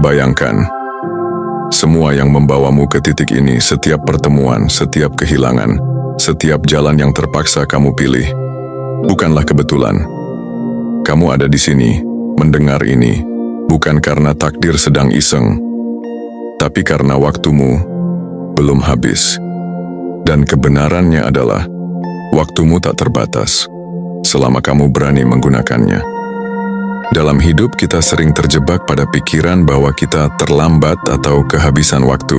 Bayangkan, semua yang membawamu ke titik ini, setiap pertemuan, setiap kehilangan, setiap jalan yang terpaksa kamu pilih, bukanlah kebetulan. Kamu ada di sini, mendengar ini, bukan karena takdir sedang iseng, tapi karena waktumu belum habis. Dan kebenarannya adalah, waktumu tak terbatas, selama kamu berani menggunakannya. Dalam hidup kita sering terjebak pada pikiran bahwa kita terlambat atau kehabisan waktu.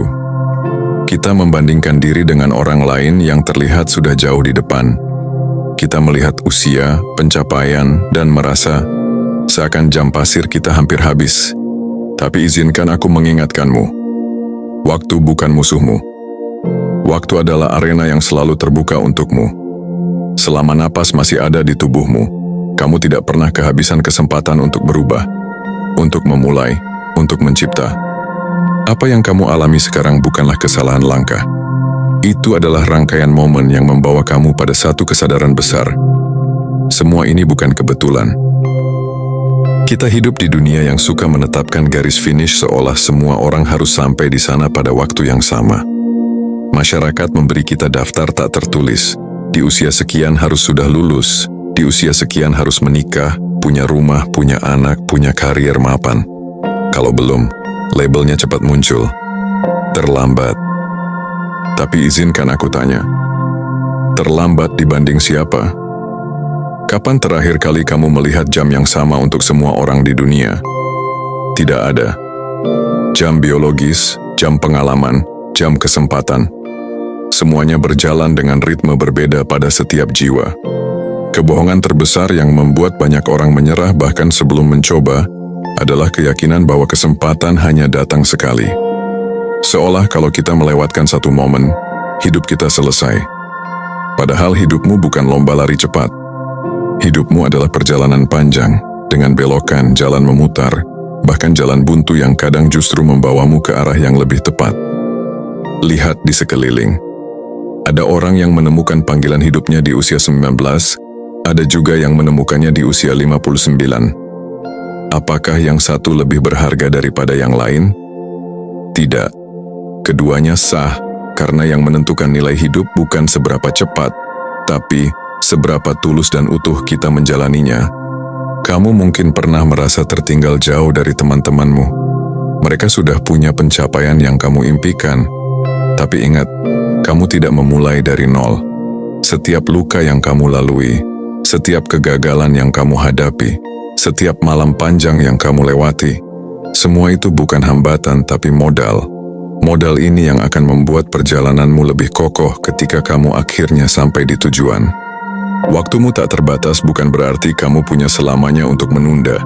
Kita membandingkan diri dengan orang lain yang terlihat sudah jauh di depan. Kita melihat usia, pencapaian, dan merasa seakan jam pasir kita hampir habis. Tapi izinkan aku mengingatkanmu, waktu bukan musuhmu. Waktu adalah arena yang selalu terbuka untukmu. Selama napas masih ada di tubuhmu, kamu tidak pernah kehabisan kesempatan untuk berubah, untuk memulai, untuk mencipta. Apa yang kamu alami sekarang bukanlah kesalahan langkah. Itu adalah rangkaian momen yang membawa kamu pada satu kesadaran besar. Semua ini bukan kebetulan. Kita hidup di dunia yang suka menetapkan garis finish seolah semua orang harus sampai di sana pada waktu yang sama. Masyarakat memberi kita daftar tak tertulis. Di usia sekian harus sudah lulus. Di usia sekian harus menikah, punya rumah, punya anak, punya karier mapan. Kalau belum, labelnya cepat muncul. Terlambat. Tapi izinkan aku tanya, terlambat dibanding siapa? Kapan terakhir kali kamu melihat jam yang sama untuk semua orang di dunia? Tidak ada. Jam biologis, jam pengalaman, jam kesempatan. Semuanya berjalan dengan ritme berbeda pada setiap jiwa. Kebohongan terbesar yang membuat banyak orang menyerah bahkan sebelum mencoba adalah keyakinan bahwa kesempatan hanya datang sekali. Seolah kalau kita melewatkan satu momen, hidup kita selesai. Padahal hidupmu bukan lomba lari cepat. Hidupmu adalah perjalanan panjang, dengan belokan, jalan memutar, bahkan jalan buntu yang kadang justru membawamu ke arah yang lebih tepat. Lihat di sekeliling. Ada orang yang menemukan panggilan hidupnya di usia 19, ada juga yang menemukannya di usia 59. Apakah yang satu lebih berharga daripada yang lain? Tidak. Keduanya sah, karena yang menentukan nilai hidup bukan seberapa cepat, tapi seberapa tulus dan utuh kita menjalaninya. Kamu mungkin pernah merasa tertinggal jauh dari teman-temanmu. Mereka sudah punya pencapaian yang kamu impikan. Tapi ingat, kamu tidak memulai dari nol. Setiap luka yang kamu lalui, setiap kegagalan yang kamu hadapi, setiap malam panjang yang kamu lewati, semua itu bukan hambatan tapi modal. Modal ini yang akan membuat perjalananmu lebih kokoh ketika kamu akhirnya sampai di tujuan. Waktumu tak terbatas bukan berarti kamu punya selamanya untuk menunda.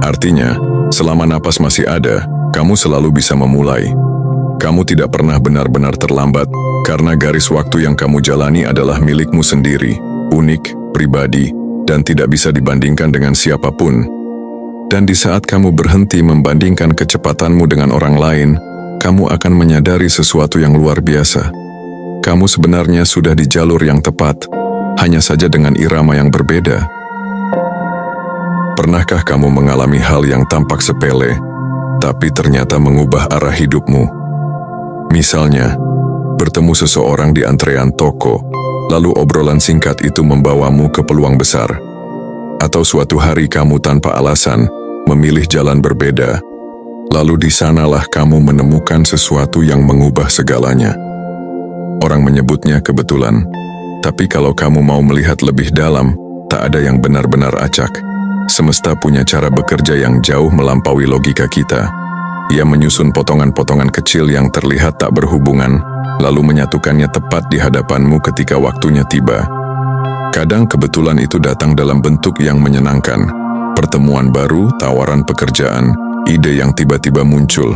Artinya, selama napas masih ada, kamu selalu bisa memulai. Kamu tidak pernah benar-benar terlambat, karena garis waktu yang kamu jalani adalah milikmu sendiri, unik, pribadi, dan tidak bisa dibandingkan dengan siapapun. Dan di saat kamu berhenti membandingkan kecepatanmu dengan orang lain, kamu akan menyadari sesuatu yang luar biasa. Kamu sebenarnya sudah di jalur yang tepat, hanya saja dengan irama yang berbeda. Pernahkah kamu mengalami hal yang tampak sepele, tapi ternyata mengubah arah hidupmu? Misalnya, bertemu seseorang di antrean toko, lalu obrolan singkat itu membawamu ke peluang besar. Atau suatu hari kamu tanpa alasan memilih jalan berbeda, lalu di sanalah kamu menemukan sesuatu yang mengubah segalanya. Orang menyebutnya kebetulan, tapi kalau kamu mau melihat lebih dalam, tak ada yang benar-benar acak. Semesta punya cara bekerja yang jauh melampaui logika kita. Ia menyusun potongan-potongan kecil yang terlihat tak berhubungan, lalu menyatukannya tepat di hadapanmu ketika waktunya tiba. Kadang kebetulan itu datang dalam bentuk yang menyenangkan. Pertemuan baru, tawaran pekerjaan, ide yang tiba-tiba muncul.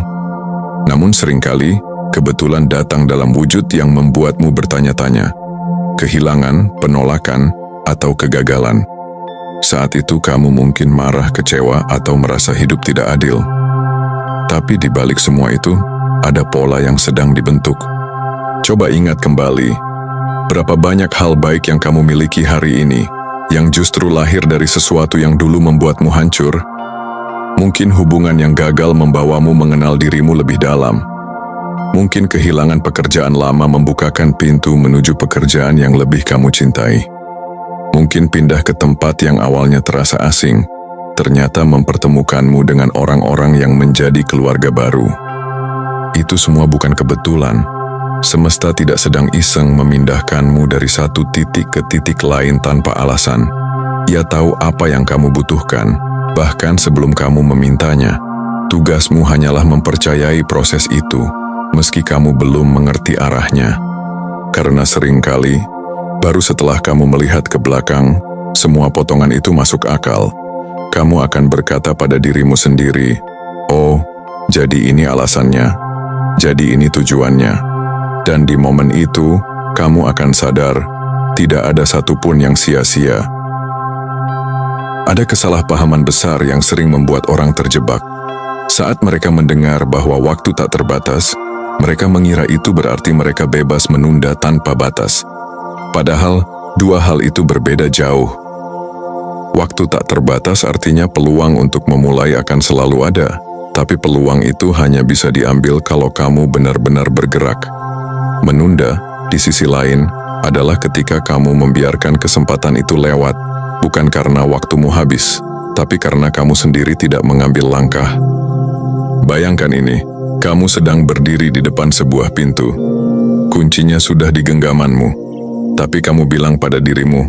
Namun seringkali, kebetulan datang dalam wujud yang membuatmu bertanya-tanya. Kehilangan, penolakan, atau kegagalan. Saat itu kamu mungkin marah, kecewa, atau merasa hidup tidak adil. Tapi di balik semua itu, ada pola yang sedang dibentuk. Coba ingat kembali, berapa banyak hal baik yang kamu miliki hari ini, yang justru lahir dari sesuatu yang dulu membuatmu hancur. Mungkin hubungan yang gagal membawamu mengenal dirimu lebih dalam. Mungkin kehilangan pekerjaan lama membukakan pintu menuju pekerjaan yang lebih kamu cintai. Mungkin pindah ke tempat yang awalnya terasa asing, ternyata mempertemukanmu dengan orang-orang yang menjadi keluarga baru. Itu semua bukan kebetulan. Semesta tidak sedang iseng memindahkanmu dari satu titik ke titik lain tanpa alasan. Ia tahu apa yang kamu butuhkan, bahkan sebelum kamu memintanya. Tugasmu hanyalah mempercayai proses itu, meski kamu belum mengerti arahnya. Karena seringkali, baru setelah kamu melihat ke belakang, semua potongan itu masuk akal. Kamu akan berkata pada dirimu sendiri, "Oh, jadi ini alasannya. Jadi ini tujuannya." Dan di momen itu, kamu akan sadar, tidak ada satupun yang sia-sia. Ada kesalahpahaman besar yang sering membuat orang terjebak. Saat mereka mendengar bahwa waktu tak terbatas, mereka mengira itu berarti mereka bebas menunda tanpa batas. Padahal, dua hal itu berbeda jauh. Waktu tak terbatas artinya peluang untuk memulai akan selalu ada, tapi peluang itu hanya bisa diambil kalau kamu benar-benar bergerak. Menunda, di sisi lain, adalah ketika kamu membiarkan kesempatan itu lewat, bukan karena waktumu habis, tapi karena kamu sendiri tidak mengambil langkah. Bayangkan ini, kamu sedang berdiri di depan sebuah pintu. Kuncinya sudah di genggamanmu, tapi kamu bilang pada dirimu,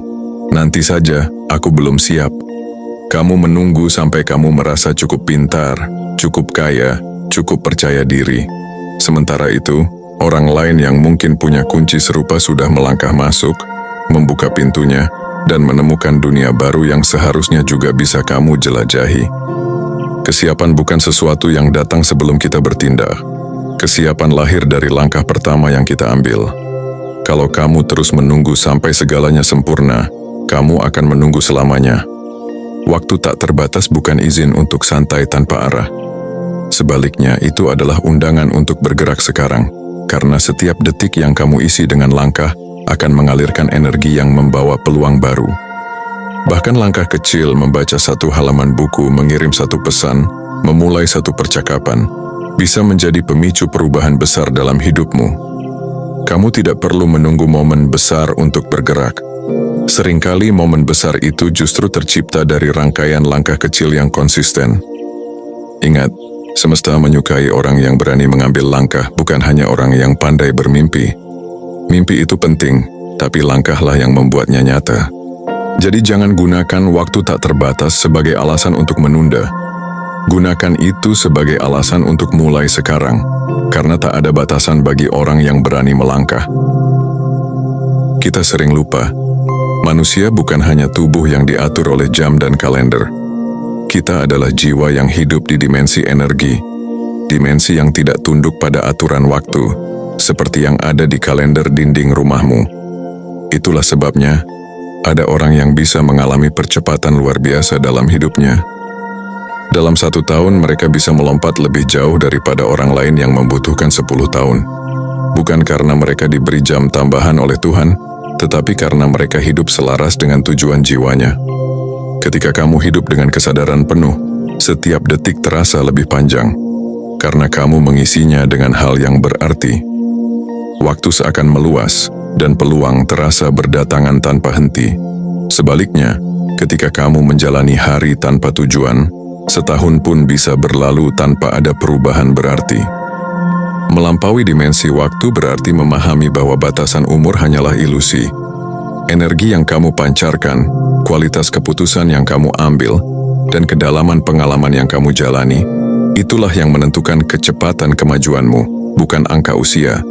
"Nanti saja, aku belum siap." Kamu menunggu sampai kamu merasa cukup pintar, cukup kaya, cukup percaya diri. Sementara itu, orang lain yang mungkin punya kunci serupa sudah melangkah masuk, membuka pintunya, dan menemukan dunia baru yang seharusnya juga bisa kamu jelajahi. Kesiapan bukan sesuatu yang datang sebelum kita bertindak. Kesiapan lahir dari langkah pertama yang kita ambil. Kalau kamu terus menunggu sampai segalanya sempurna, kamu akan menunggu selamanya. Waktu tak terbatas bukan izin untuk santai tanpa arah. Sebaliknya, itu adalah undangan untuk bergerak sekarang. Karena setiap detik yang kamu isi dengan langkah akan mengalirkan energi yang membawa peluang baru. Bahkan langkah kecil, membaca satu halaman buku, mengirim satu pesan, memulai satu percakapan, bisa menjadi pemicu perubahan besar dalam hidupmu. Kamu tidak perlu menunggu momen besar untuk bergerak. Seringkali momen besar itu justru tercipta dari rangkaian langkah kecil yang konsisten. Ingat, semesta menyukai orang yang berani mengambil langkah, bukan hanya orang yang pandai bermimpi. Mimpi itu penting, tapi langkahlah yang membuatnya nyata. Jadi jangan gunakan waktu tak terbatas sebagai alasan untuk menunda. Gunakan itu sebagai alasan untuk mulai sekarang, karena tak ada batasan bagi orang yang berani melangkah. Kita sering lupa, manusia bukan hanya tubuh yang diatur oleh jam dan kalender. Kita adalah jiwa yang hidup di dimensi energi, dimensi yang tidak tunduk pada aturan waktu, seperti yang ada di kalender dinding rumahmu. Itulah sebabnya, ada orang yang bisa mengalami percepatan luar biasa dalam hidupnya. Dalam 1 tahun mereka bisa melompat lebih jauh daripada orang lain yang membutuhkan 10 tahun. Bukan karena mereka diberi jam tambahan oleh Tuhan, tetapi karena mereka hidup selaras dengan tujuan jiwanya. Ketika kamu hidup dengan kesadaran penuh, setiap detik terasa lebih panjang, karena kamu mengisinya dengan hal yang berarti. Waktu seakan meluas, dan peluang terasa berdatangan tanpa henti. Sebaliknya, ketika kamu menjalani hari tanpa tujuan, setahun pun bisa berlalu tanpa ada perubahan berarti. Melampaui dimensi waktu berarti memahami bahwa batasan umur hanyalah ilusi. Energi yang kamu pancarkan, kualitas keputusan yang kamu ambil, dan kedalaman pengalaman yang kamu jalani, itulah yang menentukan kecepatan kemajuanmu, bukan angka usia.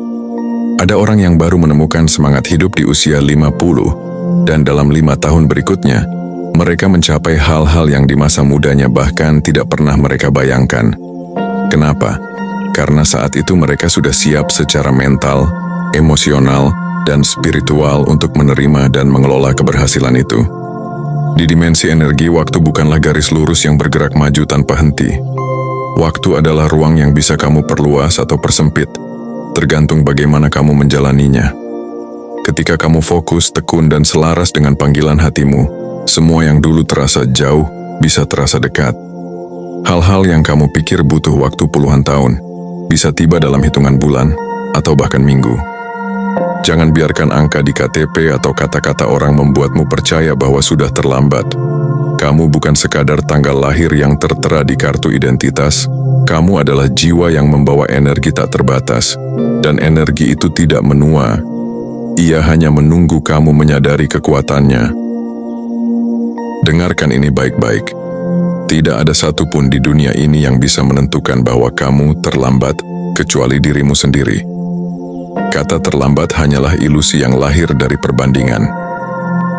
Ada orang yang baru menemukan semangat hidup di usia 50, dan dalam 5 tahun berikutnya, mereka mencapai hal-hal yang di masa mudanya bahkan tidak pernah mereka bayangkan. Kenapa? Karena saat itu mereka sudah siap secara mental, emosional, dan spiritual untuk menerima dan mengelola keberhasilan itu. Di dimensi energi, waktu bukanlah garis lurus yang bergerak maju tanpa henti. Waktu adalah ruang yang bisa kamu perluas atau persempit, tergantung bagaimana kamu menjalaninya. Ketika kamu fokus, tekun, dan selaras dengan panggilan hatimu, semua yang dulu terasa jauh bisa terasa dekat. Hal-hal yang kamu pikir butuh waktu puluhan tahun, bisa tiba dalam hitungan bulan atau bahkan minggu. Jangan biarkan angka di KTP atau kata-kata orang membuatmu percaya bahwa sudah terlambat. Kamu bukan sekadar tanggal lahir yang tertera di kartu identitas, kamu adalah jiwa yang membawa energi tak terbatas, dan energi itu tidak menua. Ia hanya menunggu kamu menyadari kekuatannya. Dengarkan ini baik-baik. Tidak ada satupun di dunia ini yang bisa menentukan bahwa kamu terlambat, kecuali dirimu sendiri. Kata terlambat hanyalah ilusi yang lahir dari perbandingan.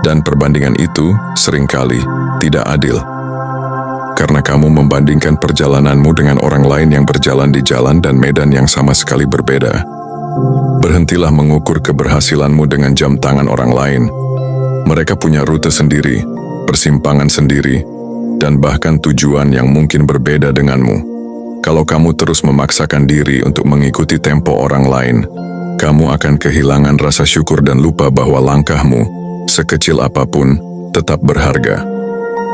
Dan perbandingan itu seringkali tidak adil. Karena kamu membandingkan perjalananmu dengan orang lain yang berjalan di jalan dan medan yang sama sekali berbeda. Berhentilah mengukur keberhasilanmu dengan jam tangan orang lain. Mereka punya rute sendiri, persimpangan sendiri, dan bahkan tujuan yang mungkin berbeda denganmu. Kalau kamu terus memaksakan diri untuk mengikuti tempo orang lain, kamu akan kehilangan rasa syukur dan lupa bahwa langkahmu, sekecil apapun, tetap berharga.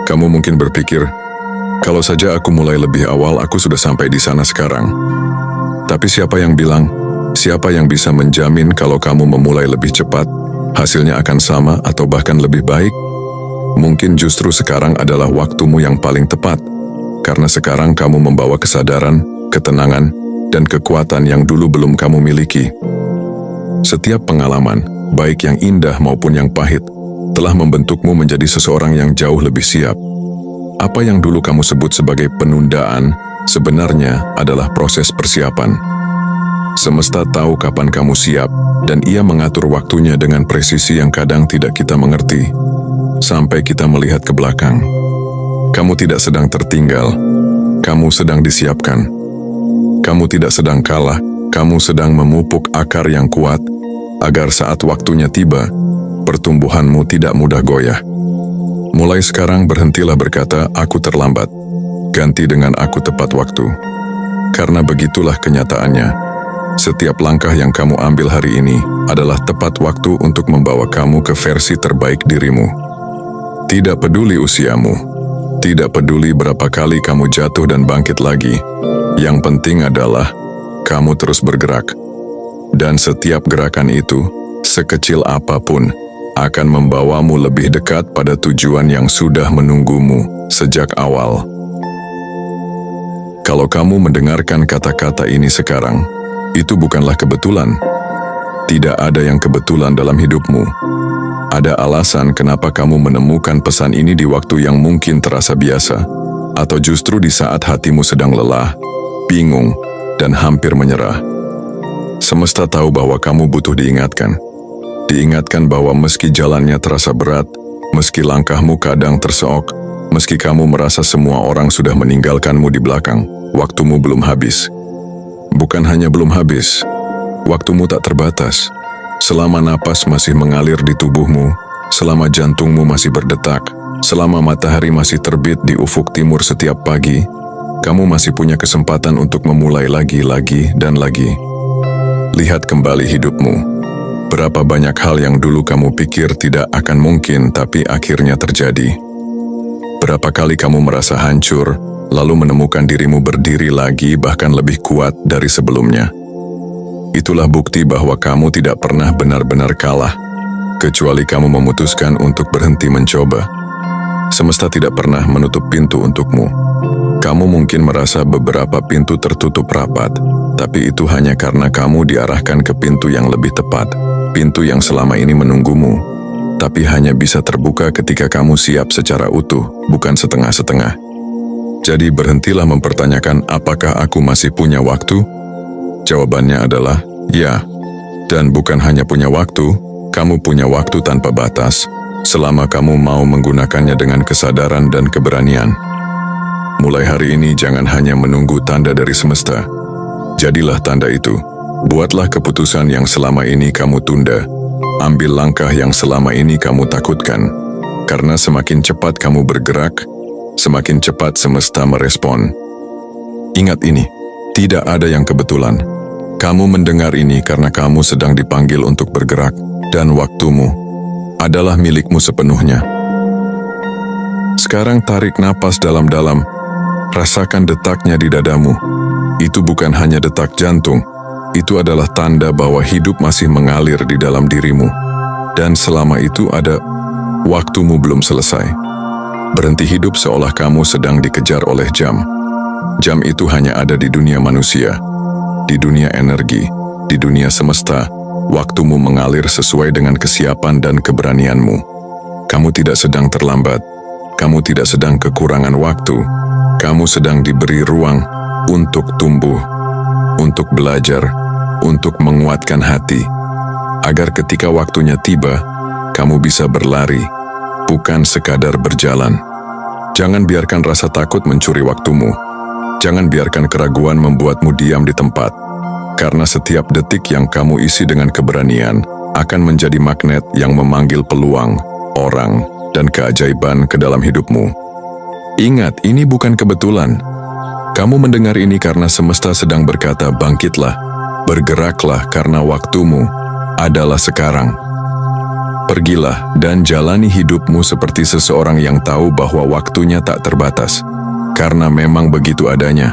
Kamu mungkin berpikir, kalau saja aku mulai lebih awal, aku sudah sampai di sana sekarang. Tapi siapa yang bilang, siapa yang bisa menjamin kalau kamu memulai lebih cepat, hasilnya akan sama atau bahkan lebih baik? Mungkin justru sekarang adalah waktumu yang paling tepat, karena sekarang kamu membawa kesadaran, ketenangan, dan kekuatan yang dulu belum kamu miliki. Setiap pengalaman, baik yang indah maupun yang pahit, telah membentukmu menjadi seseorang yang jauh lebih siap. Apa yang dulu kamu sebut sebagai penundaan, sebenarnya adalah proses persiapan. Semesta tahu kapan kamu siap, dan ia mengatur waktunya dengan presisi yang kadang tidak kita mengerti. Sampai kita melihat ke belakang. Kamu tidak sedang tertinggal, kamu sedang disiapkan. Kamu tidak sedang kalah, kamu sedang memupuk akar yang kuat, agar saat waktunya tiba, pertumbuhanmu tidak mudah goyah. Mulai sekarang berhentilah berkata, aku terlambat. Ganti dengan aku tepat waktu. Karena begitulah kenyataannya. Setiap langkah yang kamu ambil hari ini adalah tepat waktu untuk membawa kamu ke versi terbaik dirimu. Tidak peduli usiamu, tidak peduli berapa kali kamu jatuh dan bangkit lagi, yang penting adalah kamu terus bergerak. Dan setiap gerakan itu, sekecil apapun, akan membawamu lebih dekat pada tujuan yang sudah menunggumu sejak awal. Kalau kamu mendengarkan kata-kata ini sekarang, itu bukanlah kebetulan. Tidak ada yang kebetulan dalam hidupmu. Ada alasan kenapa kamu menemukan pesan ini di waktu yang mungkin terasa biasa, atau justru di saat hatimu sedang lelah, bingung, dan hampir menyerah. Semesta tahu bahwa kamu butuh diingatkan. Diingatkan bahwa meski jalannya terasa berat, meski langkahmu kadang terseok, meski kamu merasa semua orang sudah meninggalkanmu di belakang, waktumu belum habis. Bukan hanya belum habis, waktumu tak terbatas. Selama napas masih mengalir di tubuhmu, selama jantungmu masih berdetak, selama matahari masih terbit di ufuk timur setiap pagi, kamu masih punya kesempatan untuk memulai lagi dan lagi. Lihat kembali hidupmu. Berapa banyak hal yang dulu kamu pikir tidak akan mungkin tapi akhirnya terjadi. Berapa kali kamu merasa hancur, lalu menemukan dirimu berdiri lagi bahkan lebih kuat dari sebelumnya. Itulah bukti bahwa kamu tidak pernah benar-benar kalah, kecuali kamu memutuskan untuk berhenti mencoba. Semesta tidak pernah menutup pintu untukmu. Kamu mungkin merasa beberapa pintu tertutup rapat, tapi itu hanya karena kamu diarahkan ke pintu yang lebih tepat, pintu yang selama ini menunggumu, tapi hanya bisa terbuka ketika kamu siap secara utuh, bukan setengah-setengah. Jadi berhentilah mempertanyakan apakah aku masih punya waktu? Jawabannya adalah ya. Dan bukan hanya punya waktu, kamu punya waktu tanpa batas, selama kamu mau menggunakannya dengan kesadaran dan keberanian. Mulai hari ini jangan hanya menunggu tanda dari semesta. Jadilah tanda itu. Buatlah keputusan yang selama ini kamu tunda. Ambil langkah yang selama ini kamu takutkan. Karena semakin cepat kamu bergerak, semakin cepat semesta merespon. Ingat ini, tidak ada yang kebetulan. Kamu mendengar ini karena kamu sedang dipanggil untuk bergerak, dan waktumu adalah milikmu sepenuhnya. Sekarang tarik napas dalam-dalam. Rasakan detaknya di dadamu. Itu bukan hanya detak jantung, itu adalah tanda bahwa hidup masih mengalir di dalam dirimu. Dan selama itu ada, waktumu belum selesai. Berhenti hidup seolah kamu sedang dikejar oleh jam. Jam itu hanya ada di dunia manusia, di dunia energi, di dunia semesta. Waktumu mengalir sesuai dengan kesiapan dan keberanianmu. Kamu tidak sedang terlambat. Kamu tidak sedang kekurangan waktu. Kamu sedang diberi ruang untuk tumbuh, untuk belajar, untuk menguatkan hati, agar ketika waktunya tiba, kamu bisa berlari, bukan sekadar berjalan. Jangan biarkan rasa takut mencuri waktumu. Jangan biarkan keraguan membuatmu diam di tempat, karena setiap detik yang kamu isi dengan keberanian akan menjadi magnet yang memanggil peluang, orang, dan keajaiban ke dalam hidupmu. Ingat, ini bukan kebetulan. Kamu mendengar ini karena semesta sedang berkata, bangkitlah, bergeraklah karena waktumu adalah sekarang. Pergilah dan jalani hidupmu seperti seseorang yang tahu bahwa waktunya tak terbatas, karena memang begitu adanya.